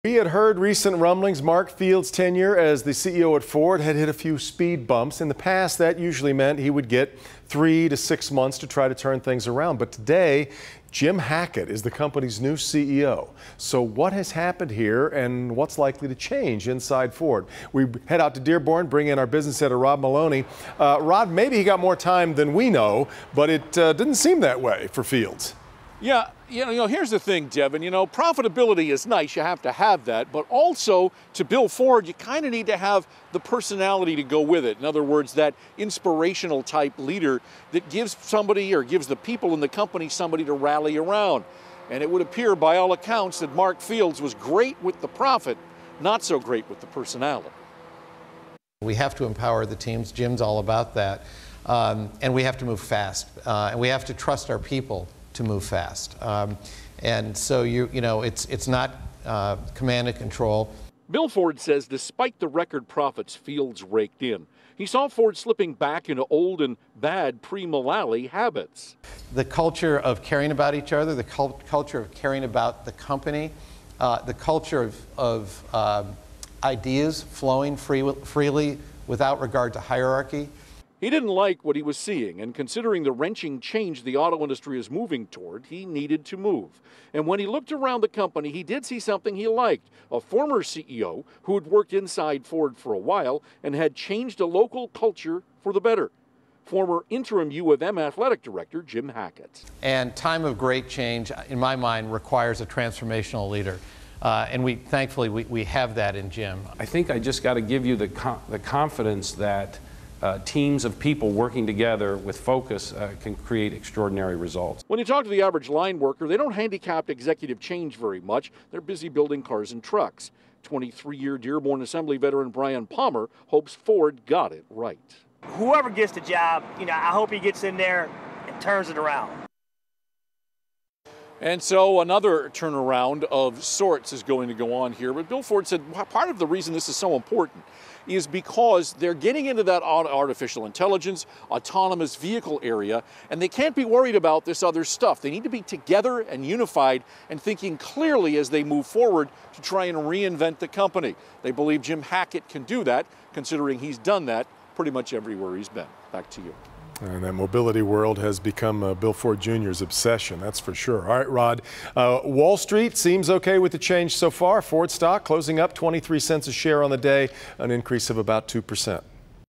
We had heard recent rumblings Mark Field's tenure as the CEO at Ford had hit a few speed bumps. In the past, that usually meant he would get 3 to 6 months to try to turn things around. But today, Jim Hackett is the company's new CEO. So what has happened here and what's likely to change inside Ford? We head out to Dearborn, bring in our business editor, Rod Maloney. Rod, maybe he got more time than we know, but it didn't seem that way for Fields. Yeah, here's the thing, Devin. Profitability is nice. You have to have that. But also, to build Ford, you kind of need to have the personality to go with it. In other words, that inspirational type leader that gives somebody or gives the people in the company somebody to rally around. And it would appear, by all accounts, that Mark Fields was great with the profit, not so great with the personality. We have to empower the teams. Jim's all about that. And we have to move fast. And we have to trust our people to move fast. And so it's not command and control. Bill Ford says despite the record profits Fields raked in, he saw Ford slipping back into old and bad pre-Mullally habits. The culture of caring about each other, the culture of caring about the company, the culture of ideas flowing freely without regard to hierarchy. He didn't like what he was seeing, and considering the wrenching change the auto industry is moving toward, he needed to move. And when he looked around the company, he did see something he liked. A former CEO who had worked inside Ford for a while and had changed a local culture for the better. Former interim U of M athletic director Jim Hackett. And time of great change, in my mind, requires a transformational leader. And thankfully, we have that in Jim. I think I just got to give you the confidence that teams of people working together with focus can create extraordinary results. When you talk to the average line worker, they don't handicap executive change very much. They're busy building cars and trucks. 23-year Dearborn Assembly veteran Brian Palmer hopes Ford got it right. Whoever gets the job, I hope he gets in there and turns it around. And so another turnaround of sorts is going to go on here. But Bill Ford said part of the reason this is so important is because they're getting into that artificial intelligence, autonomous vehicle area, and they can't be worried about this other stuff. They need to be together and unified and thinking clearly as they move forward to try and reinvent the company. They believe Jim Hackett can do that, considering he's done that pretty much everywhere he's been. Back to you. And that mobility world has become Bill Ford Jr.'s obsession, that's for sure. All right, Rod, Wall Street seems okay with the change so far. Ford stock closing up 23 cents a share on the day, an increase of about 2%.